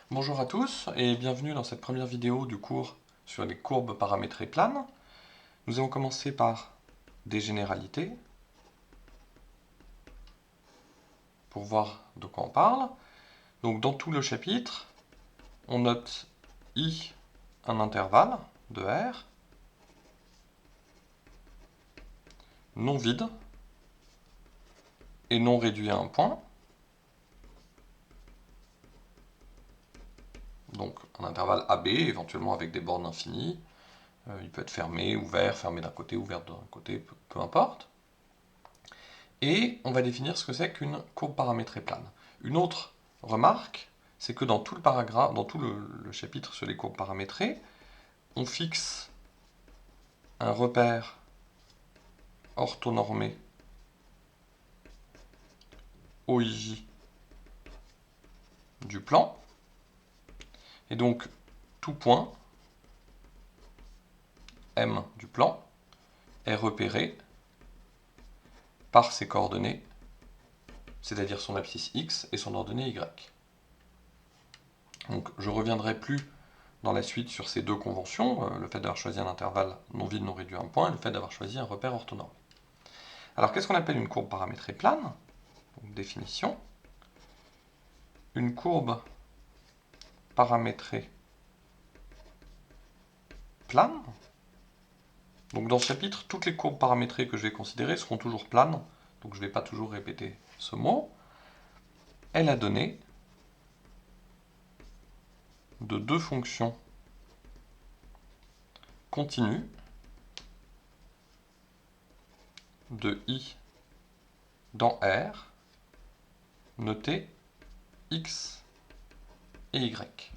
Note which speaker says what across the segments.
Speaker 1: Bonjour à tous et bienvenue dans cette première vidéo du cours sur les courbes paramétrées planes. Nous allons commencer par des généralités pour voir de quoi on parle. Donc dans tout le chapitre, on note I un intervalle de R non vide et non réduit à un point. Donc un intervalle AB, éventuellement avec des bornes infinies. Il peut être fermé, ouvert, fermé d'un côté, ouvert d'un côté, peu importe. Et on va définir ce que c'est qu'une courbe paramétrée plane. Une autre remarque, c'est que dans tout le paragraphe, dans tout le chapitre sur les courbes paramétrées, on fixe un repère orthonormé OIJ du plan. Et donc, tout point M du plan est repéré par ses coordonnées, c'est-à-dire son abscisse X et son ordonnée Y. Donc, je reviendrai plus dans la suite sur ces deux conventions, le fait d'avoir choisi un intervalle non vide, non réduit à un point, et le fait d'avoir choisi un repère orthonormé. Alors, qu'est-ce qu'on appelle une courbe paramétrée plane? Donc, définition. Une courbe paramétrée plane. Donc, dans ce chapitre, toutes les courbes paramétrées que je vais considérer seront toujours planes. Donc, je ne vais pas toujours répéter ce mot. Elle a donné de deux fonctions continues de I dans R, notées X et Y.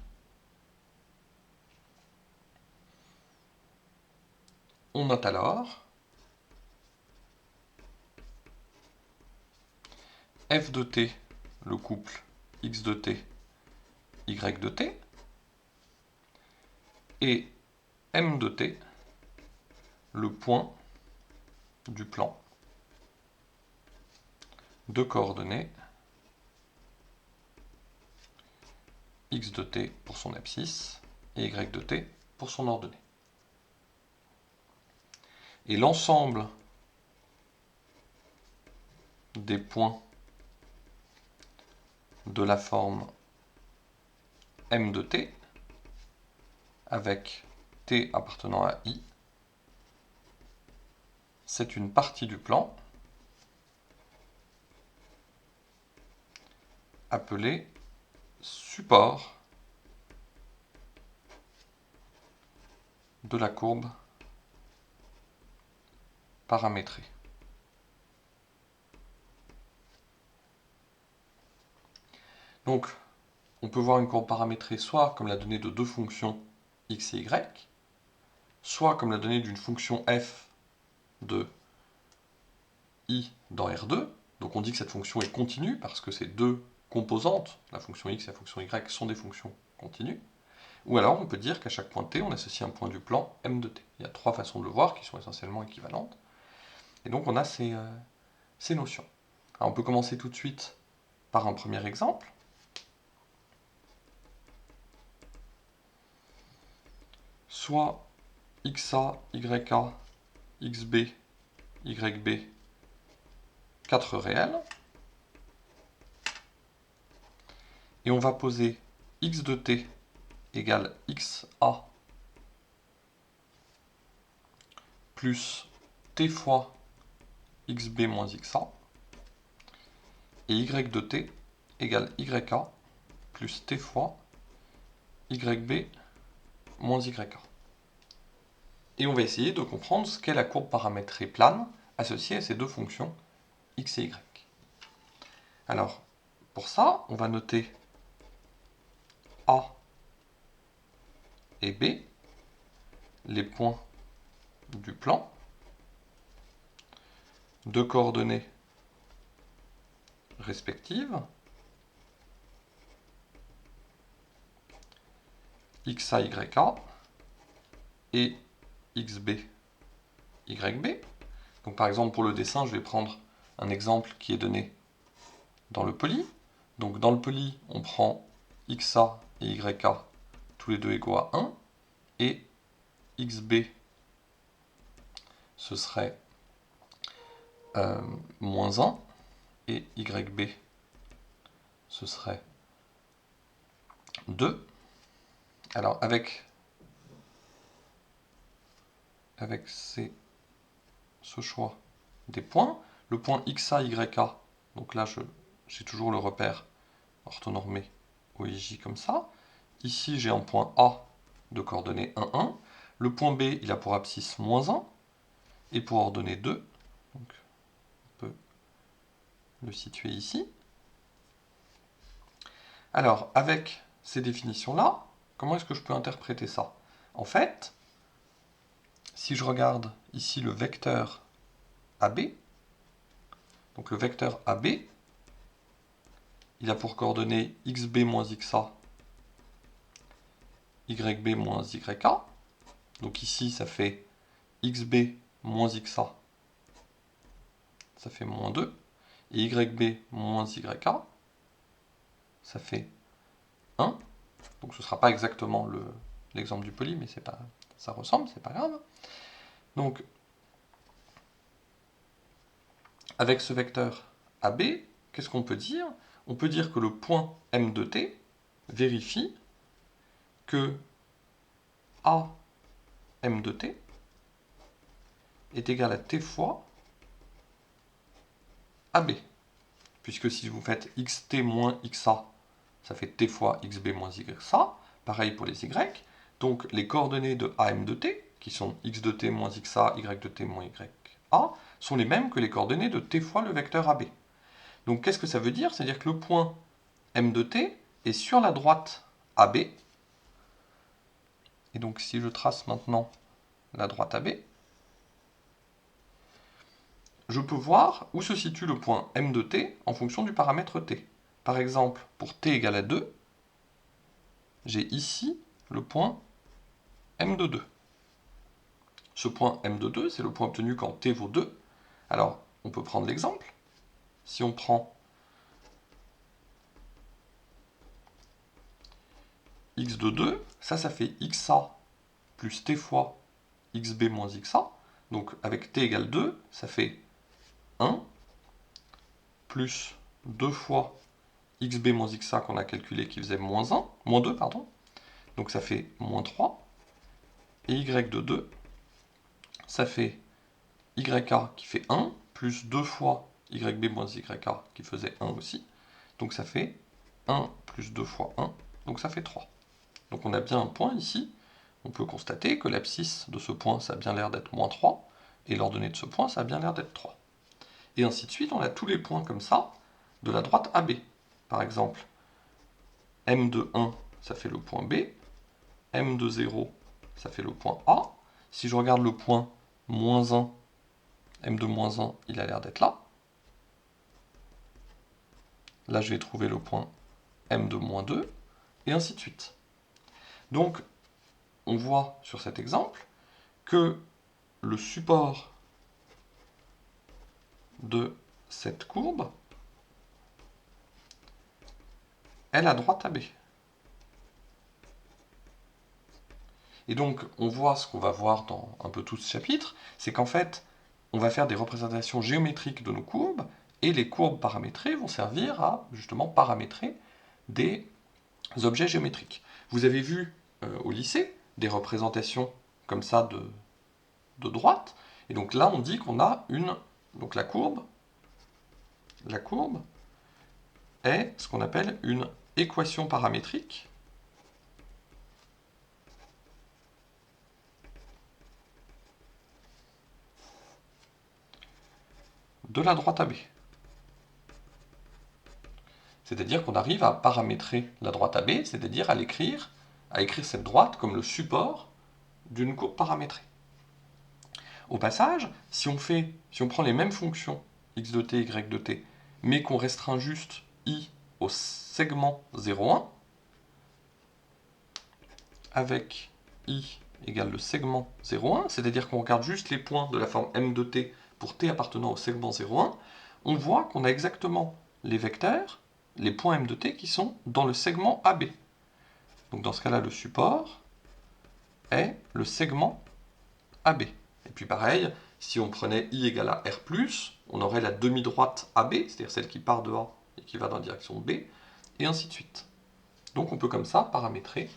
Speaker 1: On note alors f de t, le couple x de t, y de t, et m de t, le point du plan de coordonnées x de t pour son abscisse et y de t pour son ordonnée. Et l'ensemble des points de la forme m de t avec t appartenant à I, c'est une partie du plan appelée support de la courbe paramétrée. Donc, on peut voir une courbe paramétrée soit comme la donnée de deux fonctions x et y, soit comme la donnée d'une fonction f de I dans R2. Donc on dit que cette fonction est continue parce que ces deux composantes, la fonction x et la fonction y, sont des fonctions continues. Ou alors on peut dire qu'à chaque point t, on associe un point du plan m de t. Il y a trois façons de le voir qui sont essentiellement équivalentes. Et donc on a ces notions. Alors on peut commencer tout de suite par un premier exemple. Soit xa, yk, xb, yb, 4 réels. Et on va poser x de t égale xa plus t fois xb moins xa, et y de t égale yk plus t fois yb moins yk. Et on va essayer de comprendre ce qu'est la courbe paramétrée plane associée à ces deux fonctions x et y. Alors, pour ça, on va noter A et B, les points du plan, de coordonnées respectives, xa, yk et xb, yb. Donc par exemple, pour le dessin, je vais prendre un exemple qui est donné dans le poly. Donc dans le poly, on prend xa et YK, tous les deux égaux à 1, et XB, ce serait moins 1, et YB, ce serait 2. Alors, avec ce choix des points, le point XA, YK, donc là, j'ai toujours le repère orthonormé OIJ comme ça. Ici, j'ai un point A de coordonnées 1, 1. Le point B, il a pour abscisse moins 1, et pour ordonnée 2. Donc, on peut le situer ici. Alors, avec ces définitions-là, comment est-ce que je peux interpréter ça? En fait, si je regarde ici le vecteur AB, donc le vecteur AB, il a pour coordonnées XB moins XA, YB moins YK. Donc ici, ça fait XB moins XA, ça fait moins 2. Et YB moins YK, ça fait 1. Donc ce ne sera pas exactement l'exemple du poly, mais ça ressemble, c'est pas grave. Donc, avec ce vecteur AB, qu'est-ce qu'on peut dire? On peut dire que le point M de T vérifie que A M de T est égal à T fois AB. Puisque si vous faites XT moins XA, ça fait T fois XB moins YXA. Pareil pour les Y. Donc les coordonnées de AM de T, qui sont X de T moins XA, Y de T moins YA, sont les mêmes que les coordonnées de T fois le vecteur AB. Donc qu'est-ce que ça veut dire? C'est-à-dire que le point M de T est sur la droite AB. Et donc si je trace maintenant la droite AB, je peux voir où se situe le point M de T en fonction du paramètre T. Par exemple, pour T égale à 2, j'ai ici le point M de 2. Ce point M de 2, c'est le point obtenu quand T vaut 2. Alors, on peut prendre l'exemple. Si on prend X de 2, ça fait XA plus T fois XB moins XA. Donc, avec T égale 2, ça fait 1 plus 2 fois XB moins XA qu'on a calculé qui faisait moins 2, pardon. Donc, ça fait moins 3. Et Y de 2, ça fait YK qui fait 1, plus 2 fois YB moins YK qui faisait 1 aussi. Donc ça fait 1 plus 2 fois 1, donc ça fait 3. Donc on a bien un point ici. On peut constater que l'abscisse de ce point, ça a bien l'air d'être moins 3, et l'ordonnée de ce point, ça a bien l'air d'être 3. Et ainsi de suite, on a tous les points comme ça de la droite AB. Par exemple, M de 1, ça fait le point B, M de 0, ça fait le point A. Si je regarde le point moins 1, M de moins 1, il a l'air d'être là. Là, je vais trouver le point M de moins 2, et ainsi de suite. Donc, on voit sur cet exemple que le support de cette courbe est la droite AB. Et donc, on voit ce qu'on va voir dans un peu tout ce chapitre, c'est qu'en fait, on va faire des représentations géométriques de nos courbes, et les courbes paramétrées vont servir à, justement, paramétrer des objets géométriques. Vous avez vu au lycée des représentations comme ça de droite, et donc là, on dit qu'on a donc la courbe est ce qu'on appelle une équation paramétrique de la droite AB. C'est-à-dire qu'on arrive à paramétrer la droite AB, c'est-à-dire à écrire cette droite comme le support d'une courbe paramétrée. Au passage, si on prend les mêmes fonctions, x de t, y de t, mais qu'on restreint juste i au segment 0,1, avec i égale le segment 0,1, c'est-à-dire qu'on regarde juste les points de la forme m de t pour t appartenant au segment 0,1, on voit qu'on a exactement les vecteurs, les points m de t qui sont dans le segment AB. Donc dans ce cas-là, le support est le segment AB. Et puis pareil, si on prenait I égale à R+, on aurait la demi-droite AB, c'est-à-dire celle qui part de A et qui va dans la direction de B, et ainsi de suite. Donc on peut comme ça paramétrer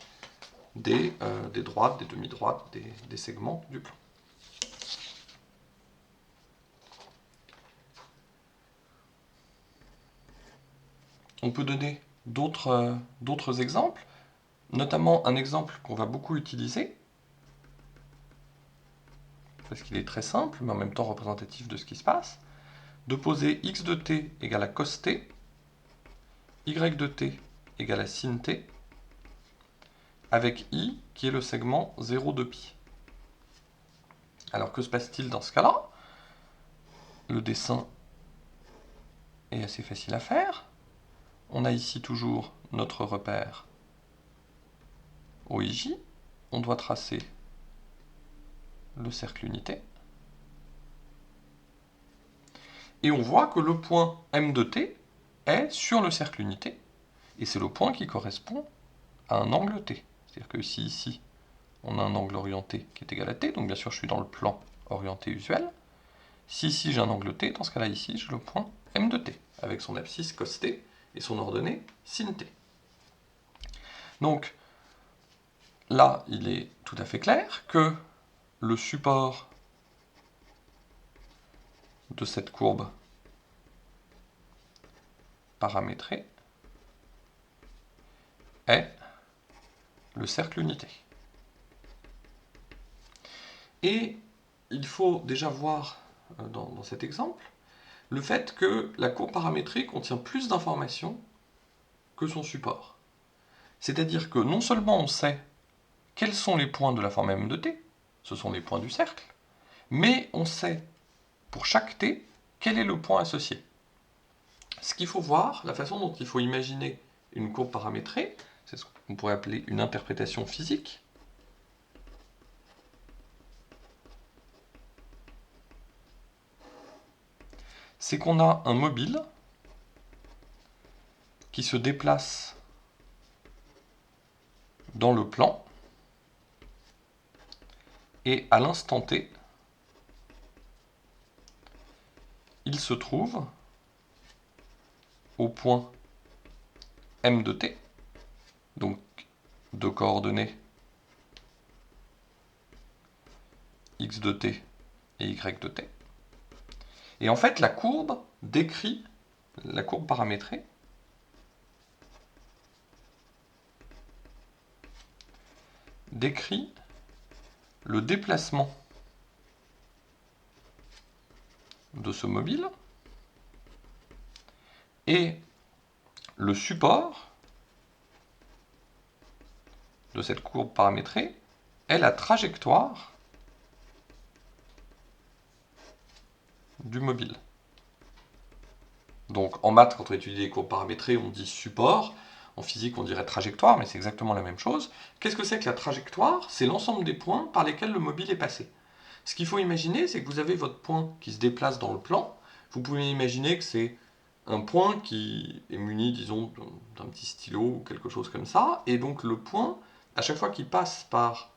Speaker 1: des droites, des demi-droites, des segments du plan. On peut donner d'autres exemples, notamment un exemple qu'on va beaucoup utiliser, parce qu'il est très simple, mais en même temps représentatif de ce qui se passe, de poser x de t égale à cos t, y de t égale à sin t, avec i qui est le segment 0 de pi. Alors que se passe-t-il dans ce cas-là? Le dessin est assez facile à faire. On a ici toujours notre repère OIJ. On doit tracer le cercle unité. Et on voit que le point M de t est sur le cercle unité. Et c'est le point qui correspond à un angle t. C'est-à-dire que si ici, on a un angle orienté qui est égal à t, donc bien sûr je suis dans le plan orienté usuel. Si ici j'ai un angle t, dans ce cas-là ici, j'ai le point M de t, avec son abscisse cos t et son ordonnée sin t. Donc là, il est tout à fait clair que le support de cette courbe paramétrée est le cercle unité. Et il faut déjà voir dans cet exemple le fait que la courbe paramétrée contient plus d'informations que son support. C'est-à-dire que non seulement on sait quels sont les points de la forme M de t, ce sont les points du cercle, mais on sait pour chaque t quel est le point associé. Ce qu'il faut voir, la façon dont il faut imaginer une courbe paramétrée, c'est ce qu'on pourrait appeler une interprétation physique. C'est qu'on a un mobile qui se déplace dans le plan et à l'instant t, il se trouve au point M de t, donc de coordonnées x de t et y de t. Et en fait, la courbe paramétrée, décrit le déplacement de ce mobile et le support de cette courbe paramétrée est la trajectoire du mobile. Donc en maths, quand on étudie les courbes paramétrées, on dit support. En physique, on dirait trajectoire, mais c'est exactement la même chose. Qu'est-ce que c'est que la trajectoire? C'est l'ensemble des points par lesquels le mobile est passé. Ce qu'il faut imaginer, c'est que vous avez votre point qui se déplace dans le plan. Vous pouvez imaginer que c'est un point qui est muni, disons, d'un petit stylo ou quelque chose comme ça. Et donc le point, à chaque fois qu'il passe par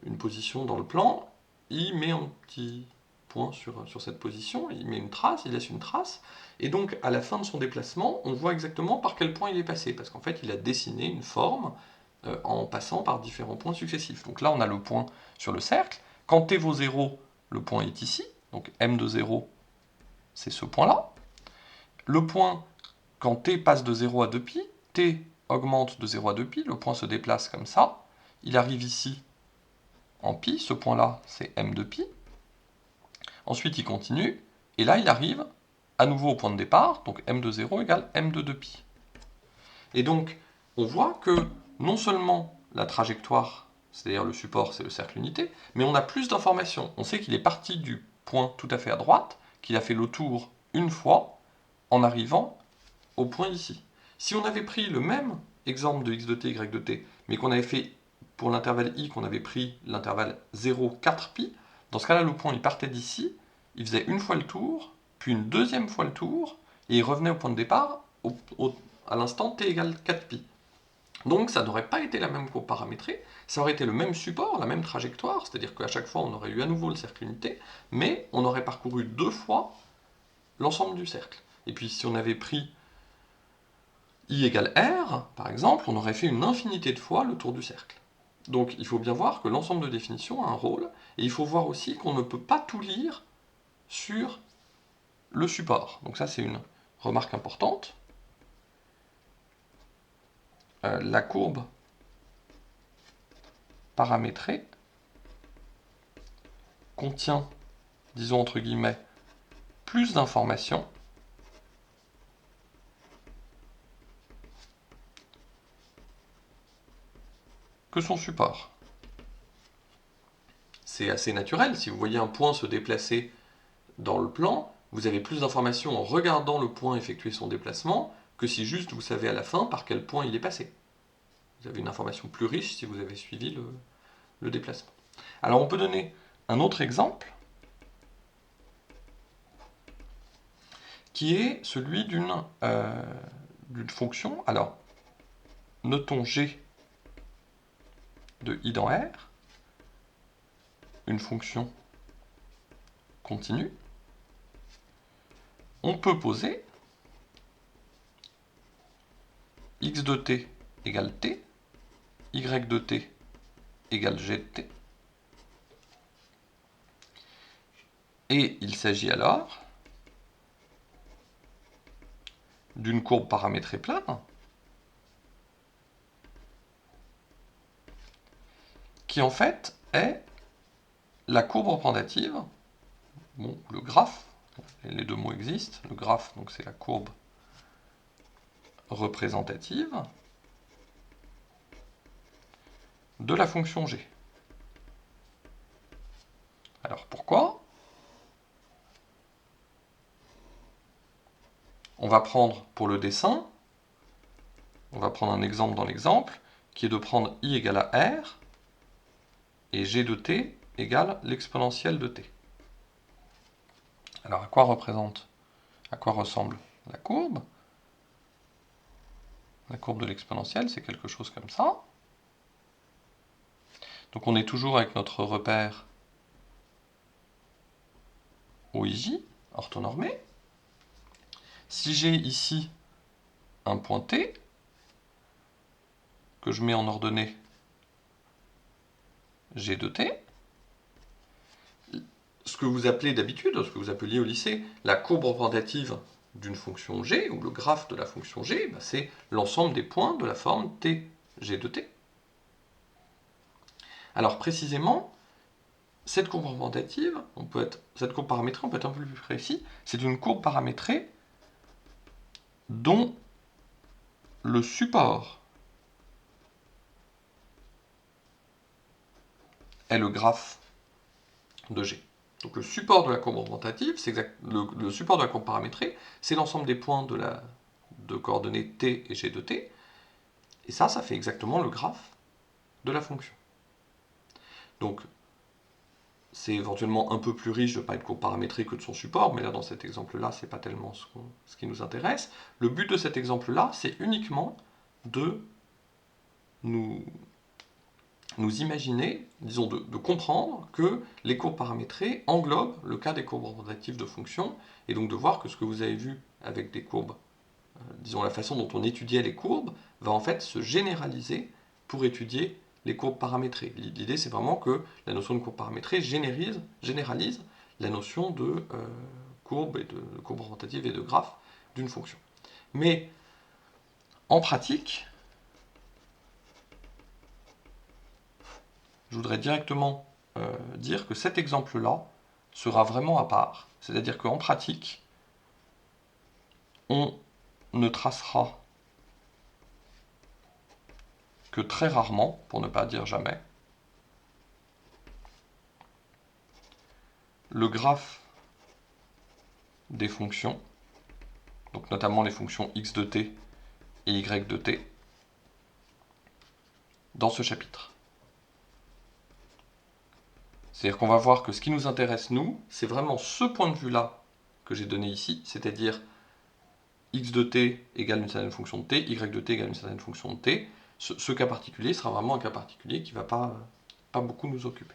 Speaker 1: une position dans le plan, il met un petit point sur cette position, il met une trace, il laisse une trace, et donc à la fin de son déplacement, on voit exactement par quel point il est passé, parce qu'en fait il a dessiné une forme en passant par différents points successifs. Donc là on a le point sur le cercle, quand t vaut 0, le point est ici, donc m de 0, c'est ce point-là. Le point, quand t passe de 0 à 2π, t augmente de 0 à 2π, le point se déplace comme ça, il arrive ici en pi, ce point-là c'est m de pi. Ensuite il continue, et là il arrive à nouveau au point de départ, donc m de 0 égale m de 2π. Et donc on voit que non seulement la trajectoire, c'est-à-dire le support, c'est le cercle unité, mais on a plus d'informations. On sait qu'il est parti du point tout à fait à droite, qu'il a fait le tour une fois, en arrivant au point ici. Si on avait pris le même exemple de x de t, y de t, mais qu'on avait fait pour l'intervalle i, qu'on avait pris l'intervalle 0, 4π, dans ce cas-là, le point il partait d'ici, il faisait une fois le tour, puis une deuxième fois le tour, et il revenait au point de départ à l'instant t égale 4π. Donc ça n'aurait pas été la même courbe paramétrée, ça aurait été le même support, la même trajectoire, c'est-à-dire qu'à chaque fois on aurait eu à nouveau le cercle unité, mais on aurait parcouru 2 fois l'ensemble du cercle. Et puis si on avait pris I égale R, par exemple, on aurait fait une infinité de fois le tour du cercle. Donc il faut bien voir que l'ensemble de définitions a un rôle, et il faut voir aussi qu'on ne peut pas tout lire sur le support. Donc ça c'est une remarque importante. La courbe paramétrée contient, disons entre guillemets, plus d'informations que son support. C'est assez naturel, si vous voyez un point se déplacer dans le plan, vous avez plus d'informations en regardant le point effectuer son déplacement que si juste vous savez à la fin par quel point il est passé. Vous avez une information plus riche si vous avez suivi le déplacement. Alors on peut donner un autre exemple qui est celui d'une fonction. Alors, notons G de I dans R, une fonction continue. On peut poser x de t égale t, y de t égale g de t. Et il s'agit alors d'une courbe paramétrée plane qui en fait est la courbe représentative, bon, le graphe, les deux mots existent, le graphe donc c'est la courbe représentative de la fonction g. Alors pourquoi? On va prendre pour le dessin, on va prendre un exemple dans l'exemple, qui est de prendre i égale à r, et g de t égale l'exponentielle de t. Alors à quoi ressemble la courbe? La courbe de l'exponentielle, c'est quelque chose comme ça. Donc on est toujours avec notre repère OIJ, orthonormé. Si j'ai ici un point T, que je mets en ordonnée G de T, ce que vous appelez d'habitude, ce que vous appeliez au lycée, la courbe représentative d'une fonction G, ou le graphe de la fonction G, c'est l'ensemble des points de la forme T, G de T. Alors précisément, cette courbe représentative, cette courbe paramétrée, on peut être un peu plus précis, c'est une courbe paramétrée dont le support est le graphe de G. Donc le support de la courbe représentative, c'est le support de la courbe paramétrée, c'est l'ensemble des points de coordonnées t et g de t, et ça fait exactement le graphe de la fonction. Donc c'est éventuellement un peu plus riche de parler de courbe paramétrée que de son support, mais là dans cet exemple-là, c'est pas tellement ce qui nous intéresse. Le but de cet exemple-là, c'est uniquement de nous imaginer, disons de comprendre que les courbes paramétrées englobent le cas des courbes représentatives de fonctions, et donc de voir que ce que vous avez vu avec des courbes, disons la façon dont on étudiait les courbes, va en fait se généraliser pour étudier les courbes paramétrées. L'idée c'est vraiment que la notion de courbe paramétrée généralise la notion de courbe représentative et de graphe d'une fonction. Mais en pratique, je voudrais directement dire que cet exemple-là sera vraiment à part. C'est-à-dire qu'en pratique, on ne tracera que très rarement, pour ne pas dire jamais, le graphe des fonctions, donc notamment les fonctions x de t et y de t, dans ce chapitre. C'est-à-dire qu'on va voir que ce qui nous intéresse, nous, c'est vraiment ce point de vue-là que j'ai donné ici, c'est-à-dire x de t égale une certaine fonction de t, y de t égale une certaine fonction de t, ce cas particulier sera vraiment un cas particulier qui ne va pas beaucoup nous occuper.